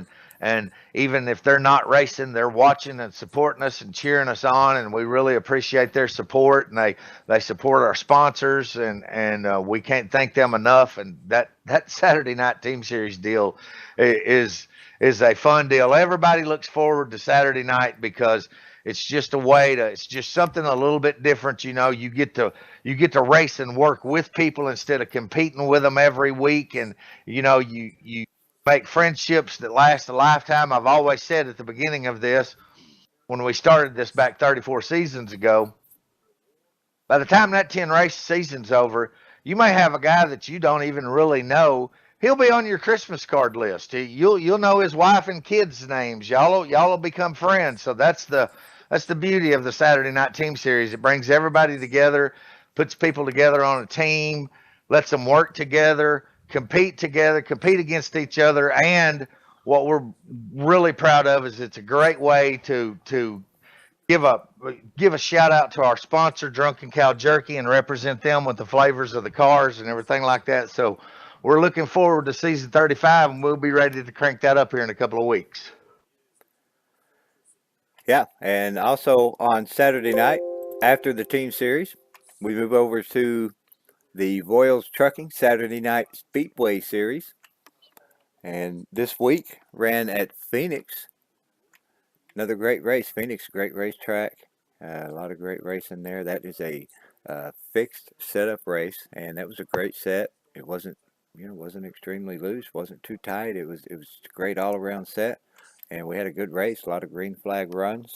and even if they're not racing, they're watching and supporting us and cheering us on, and we really appreciate their support. And they support our sponsors, and we can't thank them enough. And that Saturday night team series deal is a fun deal. Everybody looks forward to Saturday night because it's just it's just something a little bit different. You get to race and work with people instead of competing with them every week. And, you make friendships that last a lifetime. I've always said at the beginning of this, when we started this back 34 seasons ago, by the time that 10 race season's over, you may have a guy that you don't even really know. He'll be on your Christmas card list. You'll know his wife and kids' names. Y'all will become friends. So that's the beauty of the Saturday Night Team Series. It brings everybody together, puts people together on a team, lets them work together, compete against each other. And what we're really proud of is it's a great way to give a give a shout out to our sponsor, Drunken Cow Jerky, and represent them with the flavors of the cars and everything like that. So we're looking forward to season 35, and we'll be ready to crank that up here in a couple of weeks. Yeah, and also on Saturday night, after the team series, we move over to the Voiles Trucking Saturday Night Speedway Series. And this week ran at Phoenix. Another great race. Phoenix, great racetrack. A lot of great racing there. That is a fixed setup race, and that was a great set. it wasn't, wasn't extremely loose, wasn't too tight. It was a great all around set, and we had a good race, a lot of green flag runs,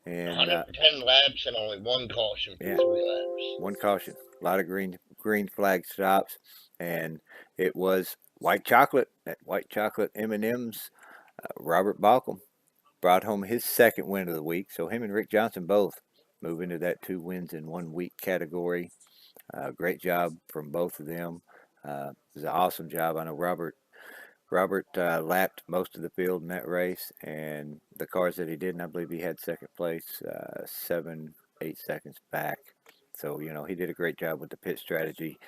and 110 laps and only one caution for yeah, 3 laps. one caution, a lot of green flag stops, and it was white chocolate at White Chocolate M&M's. Robert Balcom brought home his second win of the week, so him and Rick Johnson both move into that 2 wins in 1 week category. Great job from both of them. It was an awesome job. I know Robert lapped most of the field in that race, and the cars that he didn't, I believe he had second place, 7, 8 seconds back. So he did a great job with the pit strategy.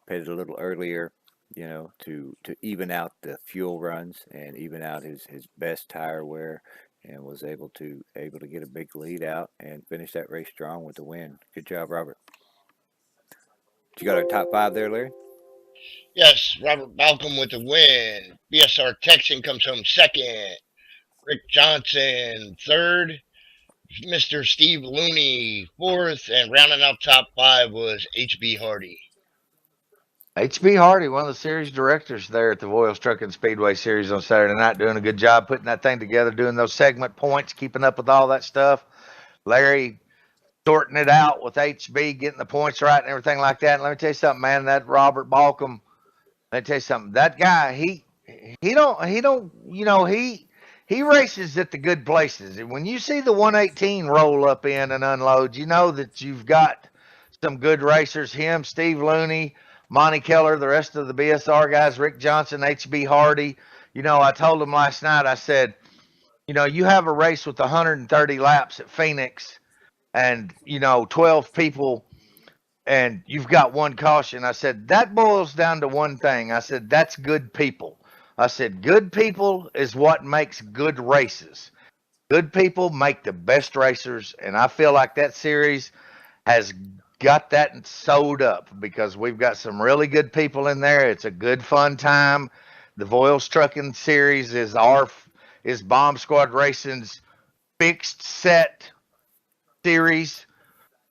Pitted a little earlier, to even out the fuel runs and even out his best tire wear, and was able to get a big lead out and finish that race strong with the win. Good job, Robert. You got our top 5 there, Larry? Yes, Robert Balcom with the win. BSR Texan comes home second. Rick Johnson third. Mr. Steve Looney fourth. And rounding out top 5 was HB Hardy. HB Hardy, one of the series directors there at the Voiles Trucking Speedway Series on Saturday night, doing a good job putting that thing together, doing those segment points, keeping up with all that stuff. Larry sorting it out with HB, getting the points right and everything like that. And let me tell you something, man, that Robert Balcom, let me tell you something, that guy, he don't, he races at the good places. And when you see the 118 roll up in and unload, you know that you've got some good racers. Him, Steve Looney, Monty Keller, the rest of the BSR guys, Rick Johnson, HB Hardy. I told him last night, I said, you have a race with 130 laps at Phoenix and, 12 people and you've got one caution. I said, that boils down to one thing. I said, that's good people. I said, good people is what makes good races. Good people make the best racers. And I feel like that series has got that sewed up because we've got some really good people in there. It's a good, fun time. The Voiles Trucking Series is Bomb Squad Racing's fixed set series.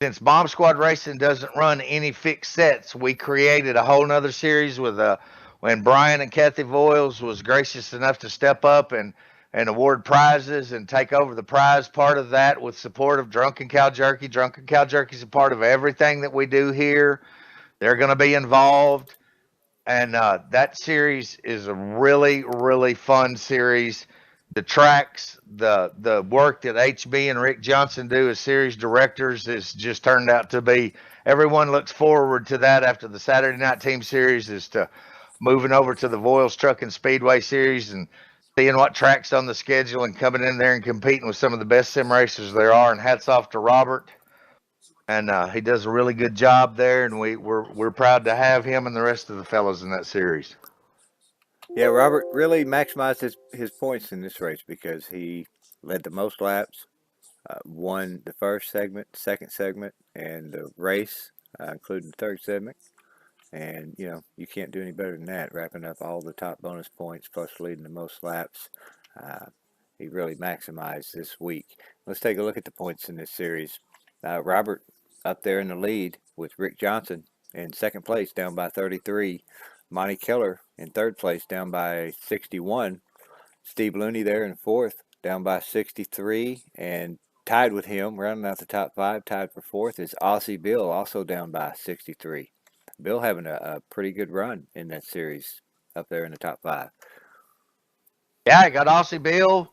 Since Bomb Squad Racing doesn't run any fixed sets, we created a whole nother series with when Brian and Kathy Voiles was gracious enough to step up and award prizes and take over the prize part of that with support of Drunken Cow Jerky. Drunken Cow Jerky is a part of everything that we do here. They're going to be involved. And that series is a really, really fun series. The tracks, the work that HB and Rick Johnson do as series directors has just turned out to be, everyone looks forward to that after the Saturday Night Team Series is to moving over to the Voiles Trucking Speedway Series and seeing what tracks on the schedule and coming in there and competing with some of the best sim racers there are. And hats off to Robert. And he does a really good job there, and we're proud to have him and the rest of the fellows in that series. Yeah, Robert really maximized his points in this race because he led the most laps, won the first segment, second segment, and the race, including the third segment. And, you can't do any better than that, wrapping up all the top bonus points plus leading the most laps. He really maximized this week. Let's take a look at the points in this series. Robert up there in the lead with Rick Johnson in second place, down by 33. Monty Keller in third place, down by 61. Steve Looney there in fourth, down by 63. And tied with him, rounding out the top 5, tied for fourth, is Aussie Bill, also down by 63. Bill having a pretty good run in that series up there in the top 5. Yeah, I got Aussie Bill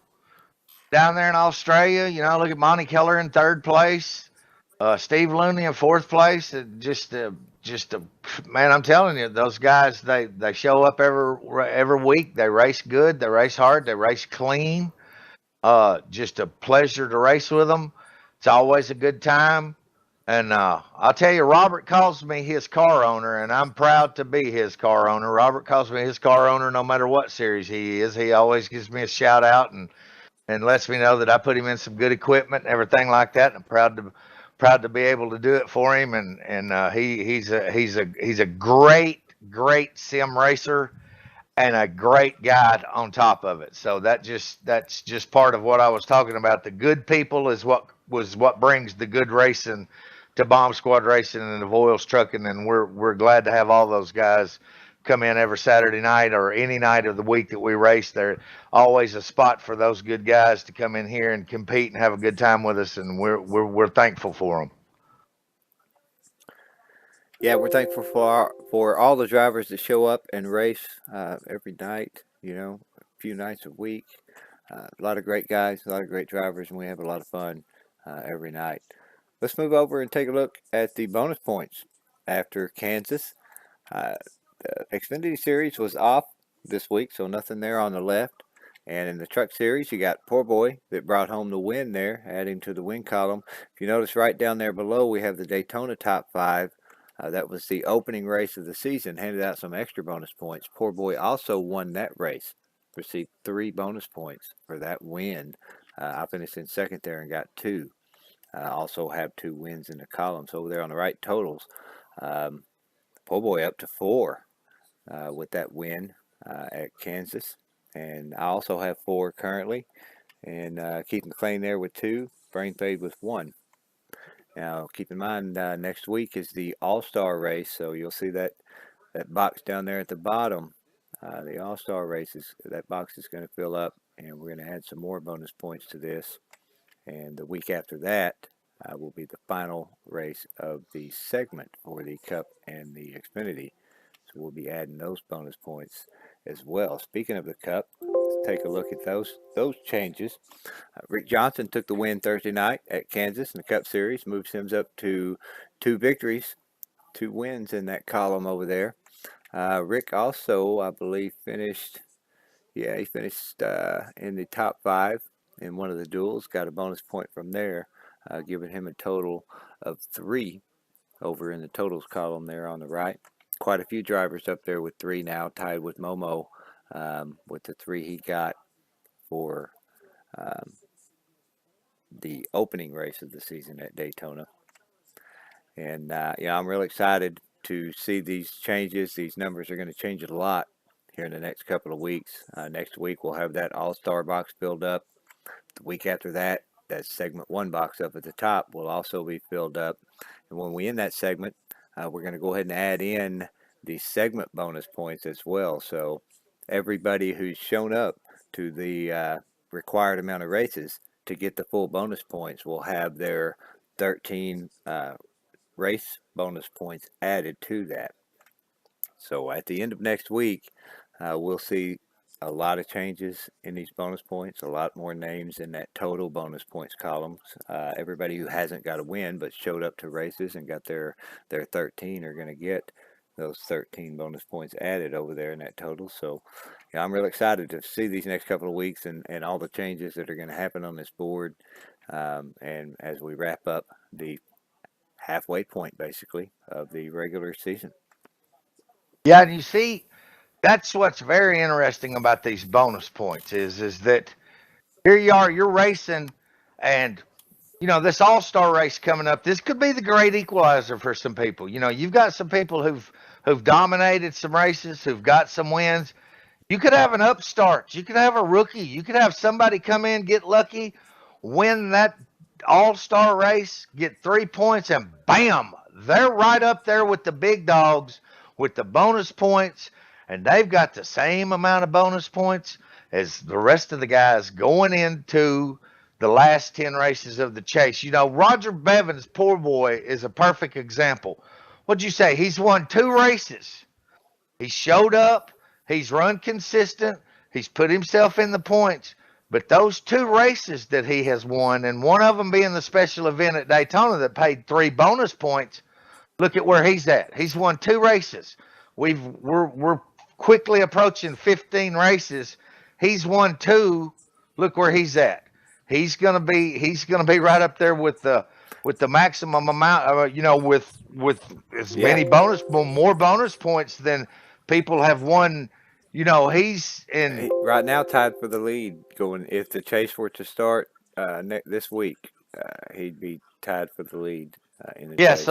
down there in Australia. Look at Monty Keller in third place. Steve Looney in fourth place. Just man, I'm telling you, those guys, they show up every week. They race good. They race hard. They race clean. Just a pleasure to race with them. It's always a good time. And I'll tell you, Robert calls me his car owner, and I'm proud to be his car owner. Robert calls me his car owner no matter what series he is. He always gives me a shout out and lets me know that I put him in some good equipment and everything like that. And I'm proud to be able to do it for him. And he's a great sim racer and a great guy on top of it. So that's just part of what I was talking about. The good people is what brings the good racing to Bomb Squad Racing and the Voiles Trucking, and we're glad to have all those guys come in every Saturday night or any night of the week that we race. There's always a spot for those good guys to come in here and compete and have a good time with us, and we're thankful for them. Yeah, we're thankful for all the drivers that show up and race every night. A few nights a week. A lot of great guys, a lot of great drivers, and we have a lot of fun every night. Let's move over and take a look at the bonus points after Kansas. The Xfinity Series was off this week, so nothing there on the left. And in the Truck Series, you got Poor Boy that brought home the win there, adding to the win column. If you notice right down there below, we have the Daytona Top 5. That was the opening race of the season, handed out some extra bonus points. Poor Boy also won that race, received 3 bonus points for that win. I finished in second there and got 2. Also have 2 wins in the columns over there on the right totals. Poor Boy up to 4 with that win at Kansas. And I also have 4 currently. And Keith McLean there with 2. Brain Fade with 1. Now, keep in mind, next week is the All-Star race, so you'll see that box down there at the bottom. The All-Star race, that box is going to fill up, and we're going to add some more bonus points to this. And the week after that will be the final race of the segment for the Cup and the Xfinity. So we'll be adding those bonus points as well. Speaking of the Cup, let's take a look at those changes. Rick Johnson took the win Thursday night at Kansas in the Cup Series, moves him up to 2 victories, 2 wins in that column over there. Rick also, I believe, finished in the top 5 in one of the duels, got a bonus point from there, giving him a total of 3 over in the totals column there on the right. Quite a few drivers up there with 3 now, tied with Momo with the 3 he got for the opening race of the season at Daytona. And I'm really excited to see these changes. These numbers are going to change a lot here in the next couple of weeks. Next week we'll have that All-Star box filled up. The week after that, that segment 1 box up at the top will also be filled up. And when we end that segment, we're going to go ahead and add in the segment bonus points as well. So everybody who's shown up to the required amount of races to get the full bonus points will have their 13 race bonus points added to that. So at the end of next week, we'll see a lot of changes in these bonus points, a lot more names in that total bonus points columns. Everybody who hasn't got a win but showed up to races and got their 13 are going to get those 13 bonus points added over there in that total. So I'm really excited to see these next couple of weeks and all the changes that are going to happen on this board. And as we wrap up the halfway point, basically, of the regular season. Yeah, and you see, that's what's very interesting about these bonus points is that here you are, you're racing, and this All-Star race coming up, this could be the great equalizer for some people. You've got some people who've dominated some races, who've got some wins. You could have an upstart. You could have a rookie. You could have somebody come in, get lucky, win that All-Star race, get 3 points, and bam, they're right up there with the big dogs with the bonus points, and they've got the same amount of bonus points as the rest of the guys going into the last 10 races of the chase. Roger Bevan's Poor Boy is a perfect example. What'd you say? He's won 2 races. He showed up. He's run consistent. He's put himself in the points. But those 2 races that he has won, and one of them being the special event at Daytona that paid 3 bonus points, look at where he's at. He's won 2 races. We're quickly approaching 15 races. He's won 2. Look where he's at. He's gonna be right up there with the maximum amount. With as many more bonus points than people have won. He's in right now tied for the lead. Going if the chase were to start this week, he'd be tied for the lead in the chase.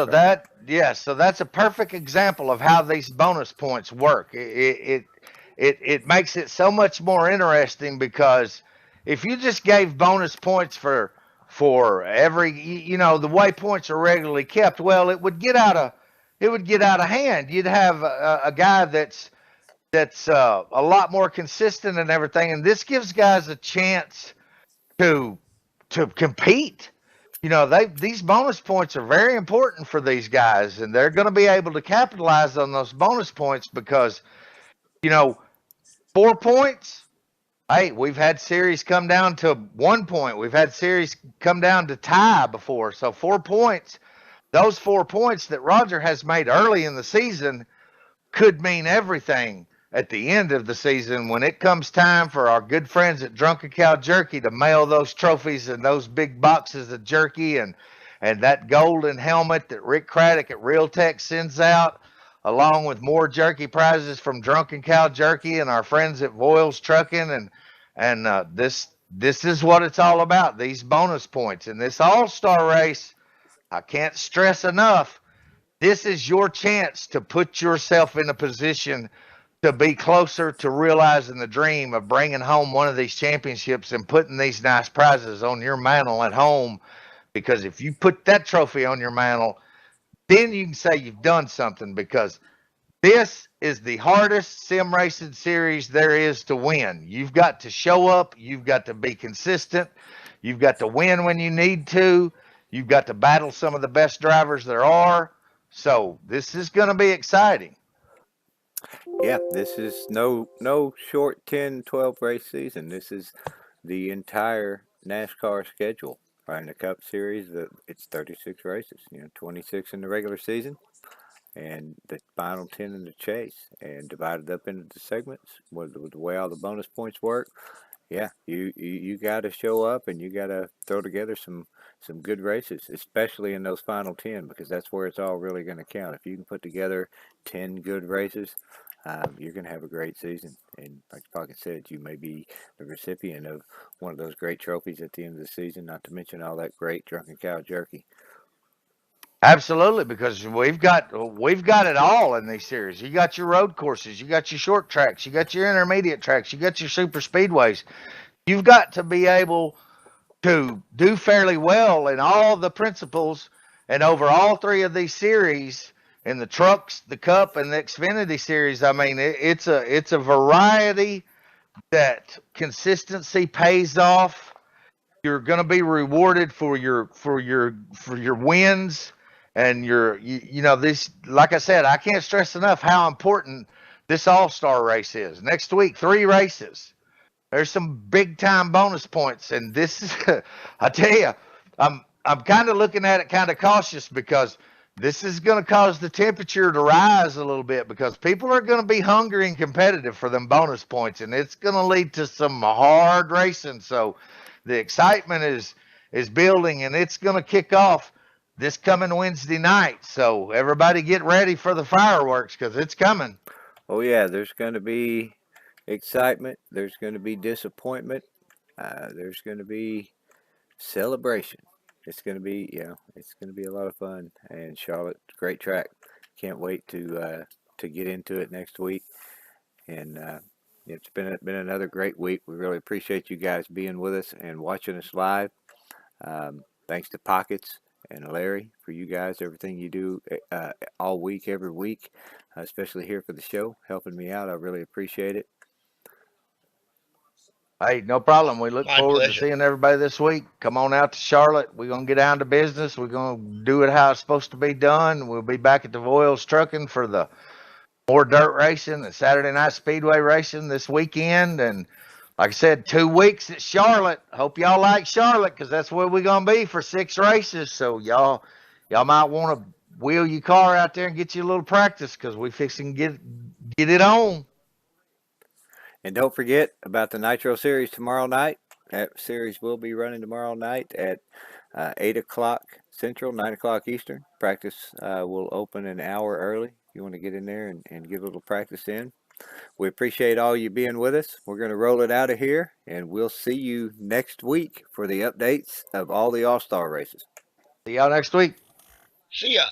So that's a perfect example of how these bonus points work. It makes it so much more interesting because if you just gave bonus points for for every, the way points are regularly kept. Well, it would get out of hand. You'd have a guy that's a lot more consistent and everything, and this gives guys a chance to compete. These bonus points are very important for these guys, and they're going to be able to capitalize on those bonus points because, you know, 4 points. Hey, we've had series come down to 1 point. We've had series come down to tie before. So 4 points, those 4 points that Roger has made early in the season could mean everything at the end of the season when it comes time for our good friends at Drunken Cow Jerky to mail those trophies and those big boxes of jerky and that golden helmet that Rick Craddock at Real Tech sends out, along with more jerky prizes from Drunken Cow Jerky and our friends at Voiles Trucking, and this is what it's all about. These bonus points in this All-Star race. I can't stress enough. This is your chance to put yourself in a position to be closer to realizing the dream of bringing home one of these championships and putting these nice prizes on your mantle at home. Because if you put that trophy on your mantle, then you can say you've done something, because this is the hardest sim racing series there is to win. You've got to show up. You've got to be consistent. You've got to win when you need to. You've got to battle some of the best drivers there are. So this is going to be exciting. Yeah, this is no short 10, 12 race season. This is the entire NASCAR schedule. Right, in the Cup Series, it's 36 races. 26 in the regular season, and the final 10 in the chase, and divided up into the segments with the way all the bonus points work. Yeah, you got to show up, and you got to throw together some good races, especially in those final 10, because that's where it's all really going to count. If you can put together 10 good races, you're going to have a great season. And like Pocket said, you may be the recipient of one of those great trophies at the end of the season, not to mention all that great Drunken Cow jerky. Absolutely, because we've got it all in these series. You got your road courses, you got your short tracks, you got your intermediate tracks, you got your super speedways. You've got to be able to do fairly well in all the principles, and over all three of these series, in the trucks, the Cup, and the Xfinity series. I mean, it's a variety that consistency pays off. You're going to be rewarded for your wins and this. Like I said, I can't stress enough how important this All-Star race is. Next week, 3 races. There's some big time bonus points, and this is, I tell you, I'm kind of looking at it kind of cautious, because this is going to cause the temperature to rise a little bit, because people are going to be hungry and competitive for them bonus points, and it's going to lead to some hard racing. So the excitement is building, and it's going to kick off this coming Wednesday night. So everybody get ready for the fireworks, because it's coming. Oh yeah, there's going to be excitement. There's going to be disappointment. There's going to be celebration. It's going to be, it's going to be a lot of fun. And Charlotte, great track. Can't wait to get into it next week. And it's been another great week. We really appreciate you guys being with us and watching us live. Thanks to Pockets and Larry for you guys, everything you do all week, every week, especially here for the show, helping me out. I really appreciate it. Hey, no problem. We look My forward pleasure. to seeing everybody this week. Come on out to Charlotte. We're going to get down to business. We're going to do it how it's supposed to be done. We'll be back at the Voiles Trucking for the more dirt racing and Saturday night speedway racing this weekend. And like I said, 2 weeks at Charlotte. Hope y'all like Charlotte, because that's where we're going to be for 6 races. So y'all might want to wheel your car out there and get you a little practice, because we fixing to get it on. And don't forget about the Nitro Series tomorrow night. That series will be running tomorrow night at 8 o'clock Central, 9 o'clock Eastern. Practice will open an hour early. You want to get in there and get a little practice in. We appreciate all you being with us. We're going to roll it out of here, and we'll see you next week for the updates of all the All-Star races. See y'all next week. See ya.